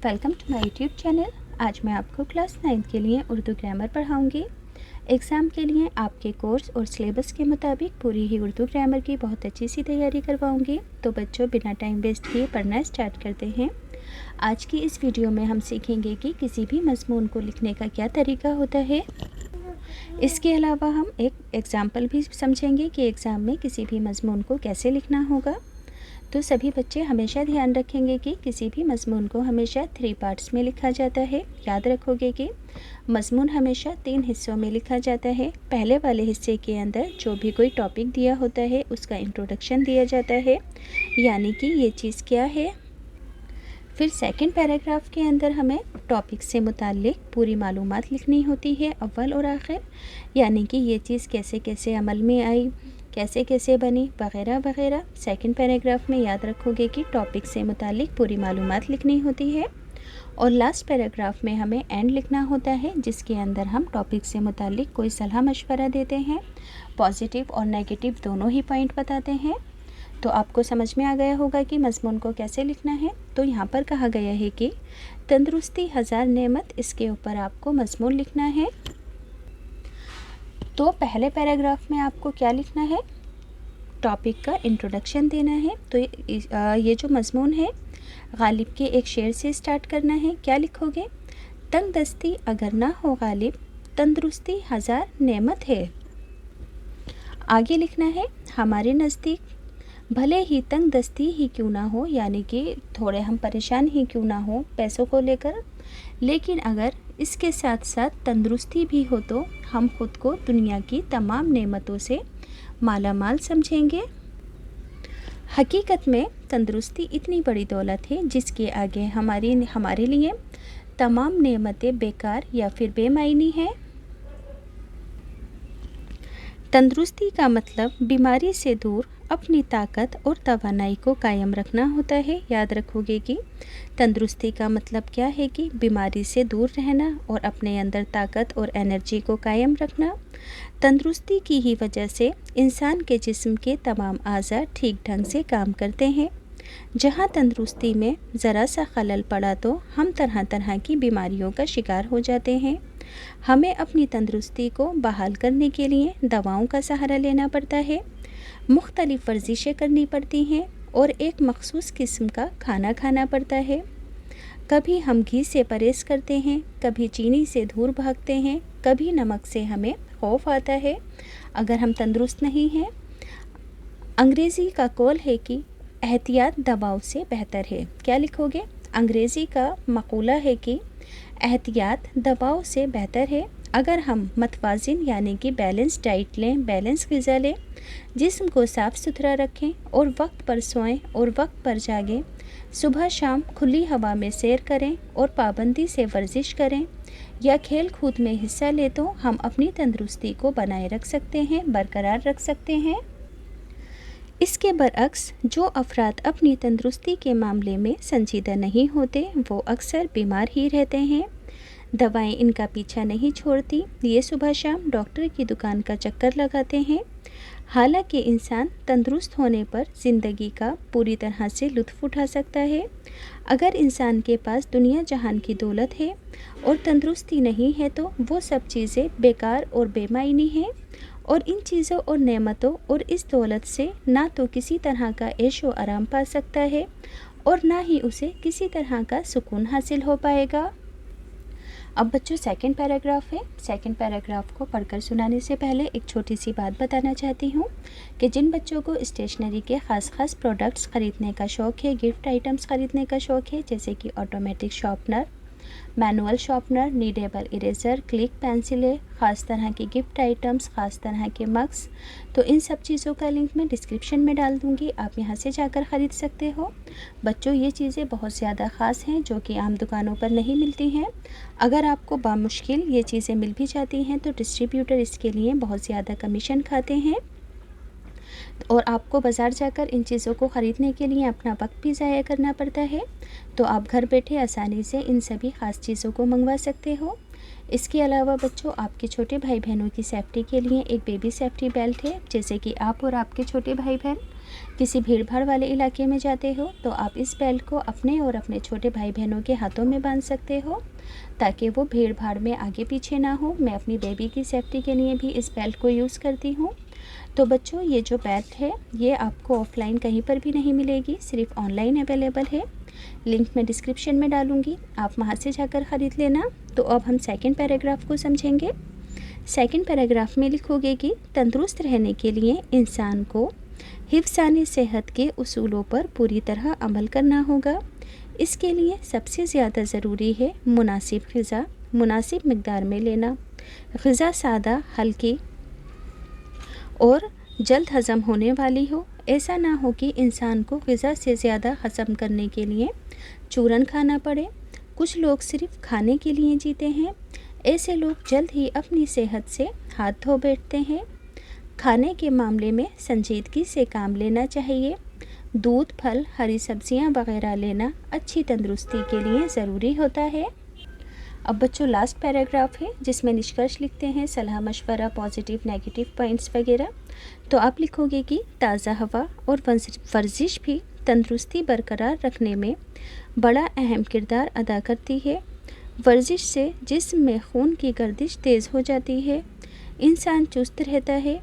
Welcome to my YouTube channel. आज मैं आपको क्लास 9 के लिए उर्दू ग्रामर पढ़ाऊंगी। एग्ज़ाम के लिए आपके कोर्स और सिलेबस के मुताबिक पूरी ही उर्दू ग्रामर की बहुत अच्छी सी तैयारी करवाऊंगी। तो बच्चों, बिना टाइम वेस्ट किए पढ़ना स्टार्ट करते हैं। आज की इस वीडियो में हम सीखेंगे कि किसी भी मज़मून को लिखने का क्या तरीका होता है। इसके अलावा हम एक एग्ज़ाम्पल भी समझेंगे कि एग्ज़ाम में किसी भी मज़मून को कैसे लिखना होगा। तो सभी बच्चे हमेशा ध्यान रखेंगे कि किसी भी मज़मून को हमेशा 3 पार्ट्स में लिखा जाता है। याद रखोगे कि मज़मून हमेशा 3 हिस्सों में लिखा जाता है। पहले वाले हिस्से के अंदर जो भी कोई टॉपिक दिया होता है उसका इंट्रोडक्शन दिया जाता है, यानी कि ये चीज़ क्या है। फिर सेकंड पैराग्राफ के अंदर हमें टॉपिक से मुताल्लिक पूरी मालूमात लिखनी होती है, अव्वल और आखिर, यानी कि ये चीज़ कैसे कैसे अमल में आई, कैसे कैसे बनी, वगैरह वगैरह। सेकंड पैराग्राफ में याद रखोगे कि टॉपिक से मुताल्लिक पूरी मालूमात लिखनी होती है। और लास्ट पैराग्राफ में हमें एंड लिखना होता है, जिसके अंदर हम टॉपिक से मुताल्लिक कोई सलाह मशवरा देते हैं, पॉजिटिव और नेगेटिव दोनों ही पॉइंट बताते हैं। तो आपको समझ में आ गया होगा कि मज़मून को कैसे लिखना है। तो यहाँ पर कहा गया है कि तंदुरुस्ती हज़ार नेमत, इसके ऊपर आपको मज़मून लिखना है। तो पहले पैराग्राफ में आपको क्या लिखना है, टॉपिक का इंट्रोडक्शन देना है। तो ये जो मज़मून है गालिब के एक शेर से स्टार्ट करना है। क्या लिखोगे, तंग दस्ती अगर ना हो गालिब, तंदुरुस्ती हज़ार नेमत है। आगे लिखना है, हमारे नज़दीक भले ही तंग दस्ती ही क्यों ना हो, यानी कि थोड़े हम परेशान ही क्यों ना हो पैसों को लेकर, लेकिन अगर इसके साथ साथ तंदुरुस्ती भी हो तो हम खुद को दुनिया की तमाम नेमतों से माला माल समझेंगे। हकीकत में तंदुरुस्ती इतनी बड़ी दौलत है जिसके आगे हमारे लिए तमाम नेमतें बेकार या फिर बेमायनी हैं। तंदुरुस्ती का मतलब बीमारी से दूर अपनी ताकत और तवानाई को कायम रखना होता है। याद रखोगे कि तंदुरुस्ती का मतलब क्या है कि बीमारी से दूर रहना और अपने अंदर ताकत और एनर्जी को कायम रखना। तंदुरुस्ती की ही वजह से इंसान के जिस्म के तमाम आज़ा ठीक ढंग से काम करते हैं। जहाँ तंदुरुस्ती में ज़रा सा खलल पड़ा तो हम तरह तरह की बीमारियों का शिकार हो जाते हैं। हमें अपनी तंदुरुस्ती को बहाल करने के लिए दवाओं का सहारा लेना पड़ता है, मुख्तलिफ़ वर्जिशें करनी पड़ती हैं और एक मखसूस किस्म का खाना खाना पड़ता है। कभी हम घी से परहेज़ करते हैं, कभी चीनी से दूर भागते हैं, कभी नमक से हमें खौफ आता है अगर हम तंदुरुस्त नहीं हैं। अंग्रेज़ी का कौल है कि एहतियात दवाओं से बेहतर है। क्या लिखोगे, अंग्रेज़ी का मक़ूला है कि एहतियात दवाओं से बेहतर है। अगर हम मतवाज़िन यानी कि बैलेंस डाइट लें, बैलेंस ग़िज़ा लें, जिस्म को साफ़ सुथरा रखें और वक्त पर सोएं और वक्त पर जागें, सुबह शाम खुली हवा में सैर करें और पाबंदी से वर्जिश करें या खेल कूद में हिस्सा लें, तो हम अपनी तंदुरुस्ती को बनाए रख सकते हैं, बरकरार रख सकते हैं। इसके बरअक्स जो अफराद अपनी तंदुरुस्ती के मामले में संजीदा नहीं होते वो अक्सर बीमार ही रहते हैं। दवाएं इनका पीछा नहीं छोड़ती, ये सुबह शाम डॉक्टर की दुकान का चक्कर लगाते हैं। हालांकि इंसान तंदुरुस्त होने पर ज़िंदगी का पूरी तरह से लुत्फ़ उठा सकता है। अगर इंसान के पास दुनिया जहान की दौलत है और तंदुरुस्ती नहीं है तो वो सब चीज़ें बेकार और बेमायनी हैं, और इन चीज़ों और नेमतों और इस दौलत से ना तो किसी तरह का ऐशो आराम पा सकता है और ना ही उसे किसी तरह का सुकून हासिल हो पाएगा। अब बच्चों, सेकंड पैराग्राफ है। सेकंड पैराग्राफ को पढ़कर सुनाने से पहले एक छोटी सी बात बताना चाहती हूँ कि जिन बच्चों को स्टेशनरी के ख़ास प्रोडक्ट्स ख़रीदने का शौक़ है, गिफ्ट आइटम्स ख़रीदने का शौक़ है, जैसे कि automatic sharpener, manual sharpener, kneadable eraser, click पेंसिलें, ख़ास तरह की गिफ्ट आइटम्स, ख़ास तरह के मग्स, तो इन सब चीज़ों का लिंक मैं डिस्क्रिप्शन में डाल दूँगी, आप यहां से जाकर ख़रीद सकते हो। बच्चों, ये चीज़ें बहुत ज़्यादा ख़ास हैं जो कि आम दुकानों पर नहीं मिलती हैं। अगर आपको बामुश्किल ये चीज़ें मिल भी जाती हैं तो डिस्ट्रीब्यूटर इसके लिए बहुत ज़्यादा कमीशन खाते हैं और आपको बाज़ार जाकर इन चीज़ों को ख़रीदने के लिए अपना वक्त भी ज़ाया करना पड़ता है। तो आप घर बैठे आसानी से इन सभी ख़ास चीज़ों को मंगवा सकते हो। इसके अलावा बच्चों, आपके छोटे भाई बहनों की सेफ्टी के लिए एक बेबी सेफ्टी बेल्ट है, जैसे कि आप और आपके छोटे भाई बहन किसी भीड़ भाड़ वाले इलाके में जाते हो तो आप इस बेल्ट को अपने और अपने छोटे भाई बहनों के हाथों में बांध सकते हो ताकि वो भीड़ भाड़ में आगे पीछे ना हो। मैं अपनी बेबी की सेफ्टी के लिए भी इस बेल्ट को यूज़ करती हूँ। तो बच्चों, ये जो बेल्ट है ये आपको ऑफलाइन कहीं पर भी नहीं मिलेगी, सिर्फ ऑनलाइन अवेलेबल है। लिंक मैं डिस्क्रिप्शन में डालूँगी, आप वहाँ से जाकर ख़रीद लेना। तो अब हम सेकंड पैराग्राफ को समझेंगे। सेकंड पैराग्राफ में लिखोगे कि तंदुरुस्त रहने के लिए इंसान को हिफ्ज़ाने सेहत के उसूलों पर पूरी तरह अमल करना होगा। इसके लिए सबसे ज़्यादा ज़रूरी है मुनासिब ग़िज़ा मुनासिब मकदार में लेना। ग़िज़ा सादा, हल्की और जल्द हज़म होने वाली हो। ऐसा ना हो कि इंसान को ग़िज़ा से ज़्यादा हज़म करने के लिए चूरन खाना पड़े। कुछ लोग सिर्फ खाने के लिए जीते हैं। ऐसे लोग जल्द ही अपनी सेहत से हाथ धो बैठते हैं। खाने के मामले में संजीदगी से काम लेना चाहिए। दूध, फल, हरी सब्जियां वगैरह लेना अच्छी तंदुरुस्ती के लिए ज़रूरी होता है। अब बच्चों, लास्ट पैराग्राफ है जिसमें निष्कर्ष लिखते हैं, सलाह मशवरा, पॉजिटिव नेगेटिव पॉइंट्स वगैरह। तो आप लिखोगे कि ताज़ा हवा और वर्जिश भी तंदुरुस्ती बरकरार रखने में बड़ा अहम किरदार अदा करती है। वर्जिश से जिस्म में खून की गर्दिश तेज़ हो जाती है, इंसान चुस्त रहता है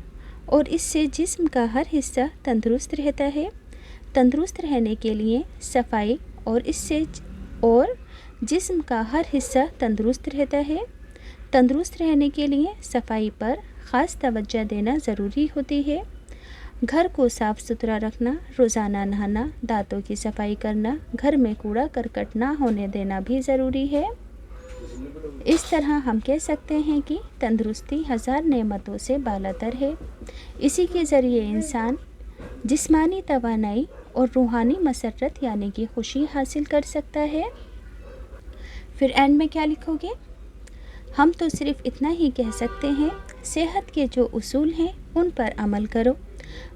और इससे जिस्म का हर हिस्सा तंदुरुस्त रहता है। तंदुरुस्त रहने के लिए सफाई और जिस्म का हर हिस्सा तंदुरुस्त रहता है। तंदुरुस्त रहने के लिए सफाई पर ख़ास तवज्जो देना ज़रूरी होती है। घर को साफ़ सुथरा रखना, रोज़ाना नहाना, दांतों की सफाई करना, घर में कूड़ा करकट ना होने देना भी ज़रूरी है। इस तरह हम कह सकते हैं कि तंदुरुस्ती हज़ार नेमतों से बालातर है। इसी के ज़रिए इंसान जिस्मानी तवानाई और रूहानी मसरत यानी कि खुशी हासिल कर सकता है। फिर एंड में क्या लिखोगे? हम तो सिर्फ इतना ही कह सकते हैं, सेहत के जो उसूल हैं उन पर अमल करो,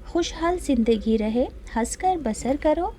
खुशहाल ज़िंदगी रहे, हंसकर बसर करो।